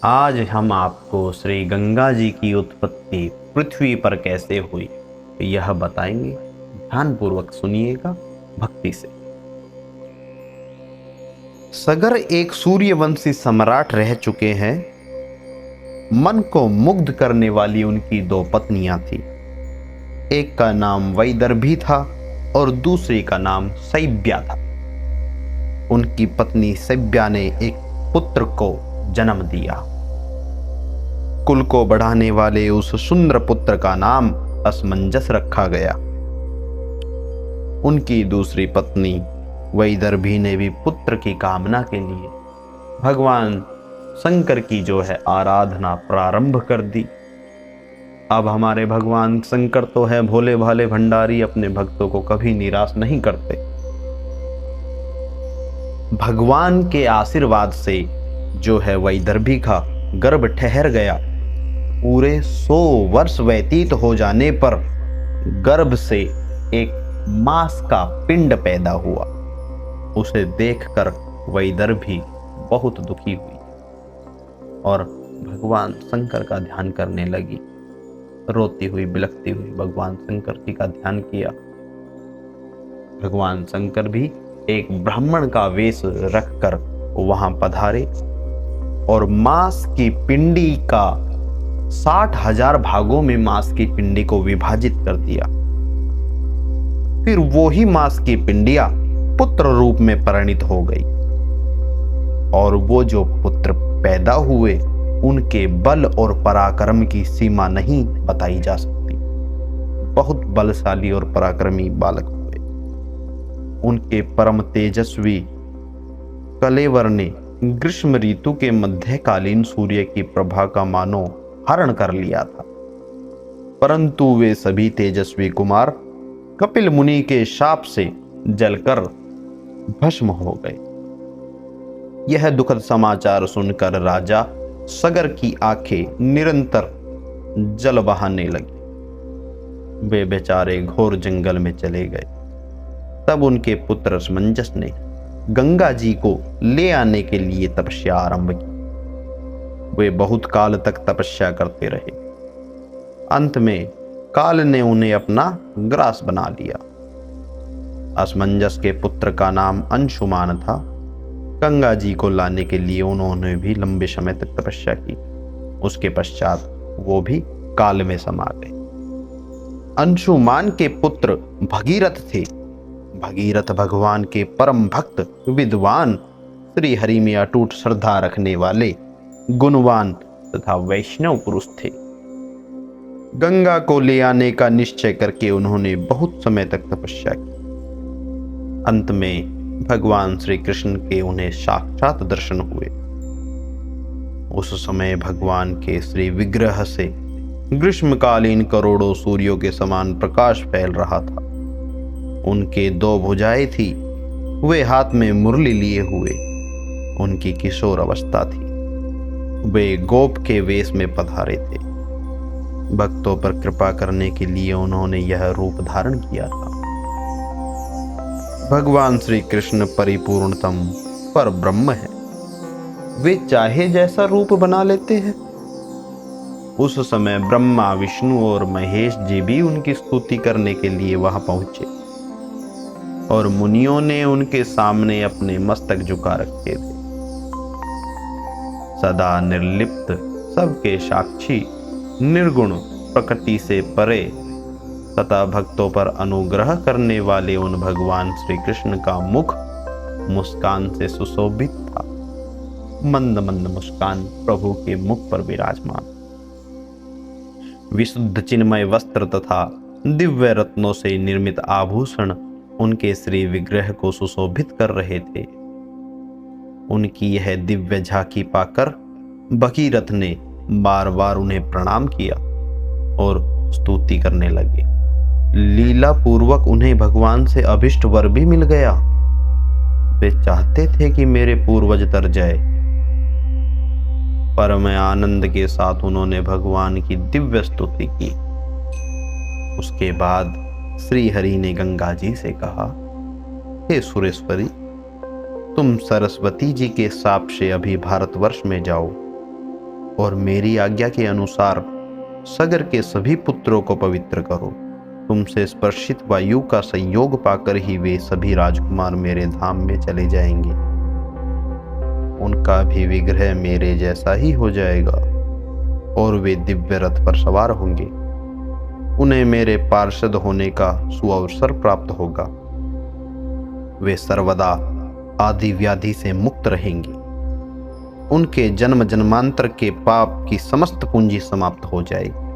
आज हम आपको श्री गंगा जी की उत्पत्ति पृथ्वी पर कैसे हुई यह बताएंगे। ध्यानपूर्वक सुनिएगा, भक्ति से। सगर एक सूर्यवंशी सम्राट रह चुके हैं। मन को मुग्ध करने वाली उनकी दो पत्नियां थी। एक का नाम वैदर्भी था और दूसरी का नाम शैब्या था। उनकी पत्नी शैब्या ने एक पुत्र को जन्म दिया। कुल को बढ़ाने वाले उस सुंदर पुत्र का नाम असमंजस रखा गया। उनकी दूसरी पत्नी वैदर्भी ने भी पुत्र की कामना के लिए भगवान शंकर की जो है आराधना प्रारंभ कर दी। अब हमारे भगवान शंकर तो है भोले भाले भंडारी, अपने भक्तों को कभी निराश नहीं करते। भगवान के आशीर्वाद से जो है वैदर्भी का गर्भ ठहर गया। पूरे 100 वर्ष व्यतीत हो जाने पर गर्भ से एक मांस का पिंड पैदा हुआ। उसे देखकर वैदर्भी बहुत दुखी हुई और भगवान शंकर का ध्यान करने लगी। रोती हुई बिलखती हुई भगवान शंकर जी का ध्यान किया। भगवान शंकर भी एक ब्राह्मण का वेश रखकर वहां पधारे और मांस की पिंडी का 60,000 भागों में मांस की पिंडी को विभाजित कर दिया। फिर वो ही मांस की पिंडियां पुत्र रूप में परिणित हो गई और वो जो पुत्र पैदा हुए उनके बल और पराक्रम की सीमा नहीं बताई जा सकती। बहुत बलशाली और पराक्रमी बालक हुए। उनके परम तेजस्वी कलेवर ने ग्रीष्म ऋतु के मध्यकालीन सूर्य की प्रभा का मानो हरण कर लिया था, परंतु वे सभी तेजस्वी कुमार कपिल मुनि के शाप से जलकर भस्म हो गए। यह दुखद समाचार सुनकर राजा सगर की आंखें निरंतर जल बहाने लगी। वे बेचारे घोर जंगल में चले गए। तब उनके पुत्र असमंजस ने गंगा जी को ले आने के लिए तपस्या आरंभ की। वे बहुत काल तक तपस्या करते रहे। अंत में काल ने उन्हें अपना ग्रास बना लिया। असमंजस के पुत्र का नाम अंशुमान था। गंगा जी को लाने के लिए उन्होंने भी लंबे समय तक तपस्या की। उसके पश्चात वो भी काल में समा गए। अंशुमान के पुत्र भगीरथ थे। भगीरथ भगवान के परम भक्त, विद्वान, श्री हरि में अटूट श्रद्धा रखने वाले, गुणवान तथा वैष्णव पुरुष थे। गंगा को ले आने का निश्चय करके उन्होंने बहुत समय तक तपस्या की। अंत में भगवान श्री कृष्ण के उन्हें साक्षात दर्शन हुए। उस समय भगवान के श्री विग्रह से ग्रीष्मकालीन करोड़ों सूर्यों के समान प्रकाश फैल रहा था। उनके 2 भुजाएं थी। वे हाथ में मुरली लिए हुए। उनकी किशोर अवस्था थी। वे गोप के वेश में पधारे थे। भक्तों पर कृपा करने के लिए उन्होंने यह रूप धारण किया था। भगवान श्री कृष्ण परिपूर्णतम पर ब्रह्म है। वे चाहे जैसा रूप बना लेते हैं। उस समय ब्रह्मा, विष्णु और महेश जी भी उनकी स्तुति करने के लिए वहां पहुंचे और मुनियों ने उनके सामने अपने मस्तक झुका रखे थे। सदा निर्लिप्त, सबके साक्षी, निर्गुण, प्रकृति से परे तथा भक्तों पर अनुग्रह करने वाले उन भगवान श्री कृष्ण का मुख मुस्कान से सुशोभित था। मंद मंद मुस्कान प्रभु के मुख पर विराजमान। विशुद्ध चिन्मय वस्त्र तथा दिव्य रत्नों से निर्मित आभूषण उनके श्री विग्रह को सुशोभित कर रहे थे। उनकी यह दिव्य झांकी पाकर भगीरथ ने बार बार उन्हें प्रणाम किया और स्तुति करने लगे। लीला पूर्वक उन्हें भगवान से अभिष्ट वर भी मिल गया। वे चाहते थे कि मेरे पूर्वज तर जाए, परम आनंद के साथ उन्होंने भगवान की दिव्य स्तुति की। उसके बाद श्री हरि ने गंगा जी से कहा, हे सुरेश्वरी, तुम सरस्वती जी के शाप से अभी भारतवर्ष में जाओ और मेरी आज्ञा के अनुसार सगर के सभी पुत्रों को पवित्र करो। तुमसे स्पर्शित वायु का संयोग पाकर ही वे सभी राजकुमार मेरे धाम में चले जाएंगे। उनका भी विग्रह मेरे जैसा ही हो जाएगा और वे दिव्य रथ पर सवार होंगे। उन्हें मेरे पार्षद होने का सुअवसर प्राप्त होगा। वे सर्वदा आदि व्याधि से मुक्त रहेंगे। उनके जन्म जन्मांतर के पाप की समस्त पूंजी समाप्त हो जाएगी।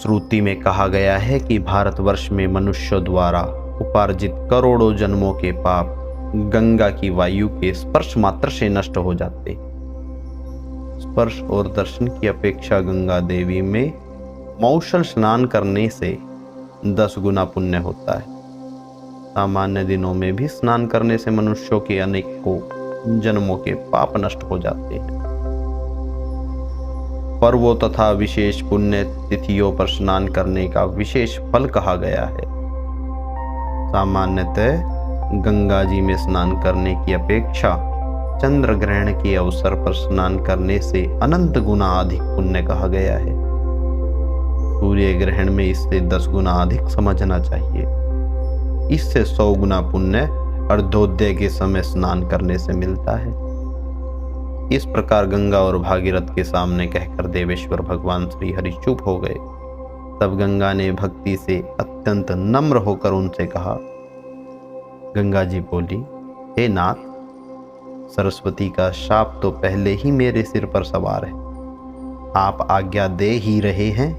श्रुति में कहा गया है कि भारतवर्ष में मनुष्यों द्वारा उपार्जित करोड़ों जन्मों के पाप गंगा की वायु के स्पर्श मात्र से नष्ट हो जाते। स्पर्श और दर्शन की अपेक्षा गंगा देवी में मौसल स्नान करने से 10 गुना पुण्य होता है। सामान्य दिनों में भी स्नान करने से मनुष्यों के अनेकों जन्मों के पाप नष्ट हो जाते हैं। पर्वों तथा विशेष पुण्य तिथियों पर स्नान करने का विशेष फल कहा गया है। सामान्यतः गंगा जी में स्नान करने की अपेक्षा चंद्र ग्रहण के अवसर पर स्नान करने से अनंत गुना अधिक पुण्य कहा गया है। सूर्य ग्रहण में इससे 10 गुना अधिक समझना चाहिए। इससे 100 गुना पुण्य अर्धोदय के समय स्नान करने से मिलता है। इस प्रकार गंगा और भागीरथ के सामने कहकर देवेश्वर भगवान श्री हरि चुप हो गए। तब गंगा ने भक्ति से अत्यंत नम्र होकर उनसे कहा। गंगा जी बोली, हे नाथ, सरस्वती का शाप तो पहले ही मेरे सिर पर सवार है। आप आज्ञा दे ही रहे हैं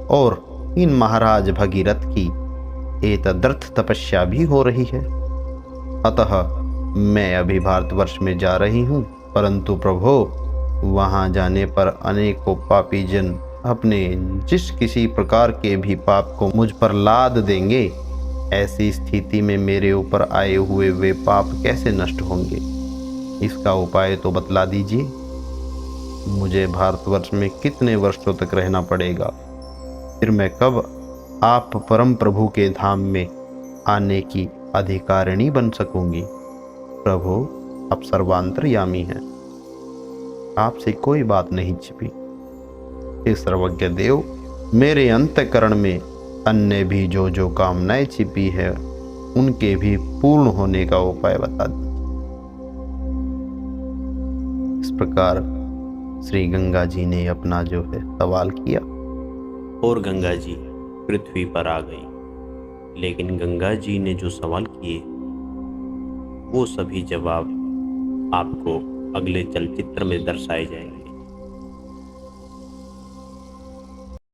और इन महाराज भगीरथ की एतदर्थ तपस्या भी हो रही है। अतः मैं अभी भारतवर्ष में जा रही हूँ, परंतु प्रभो, वहां जाने पर अनेकों पापी जन अपने जिस किसी प्रकार के भी पाप को मुझ पर लाद देंगे। ऐसी स्थिति में मेरे ऊपर आए हुए वे पाप कैसे नष्ट होंगे? इसका उपाय तो बतला दीजिए। मुझे भारतवर्ष में कितने वर्षों तक रहना पड़ेगा? फिर मैं कब आप परम प्रभु के धाम में आने की अधिकारिणी बन सकूंगी? प्रभु, आप सर्वांतर्यामी हैं, आपसे कोई बात नहीं छिपी। हे सर्वज्ञ देव, मेरे अंतःकरण में अन्य भी जो कामनाएं छिपी है उनके भी पूर्ण होने का उपाय बता दीजिए। इस प्रकार श्री गंगा जी ने अपना जो है सवाल किया और गंगा जी पृथ्वी पर आ गई। लेकिन गंगा जी ने जो सवाल किए वो सभी जवाब आपको अगले चलचित्र में दर्शाए जाएंगे।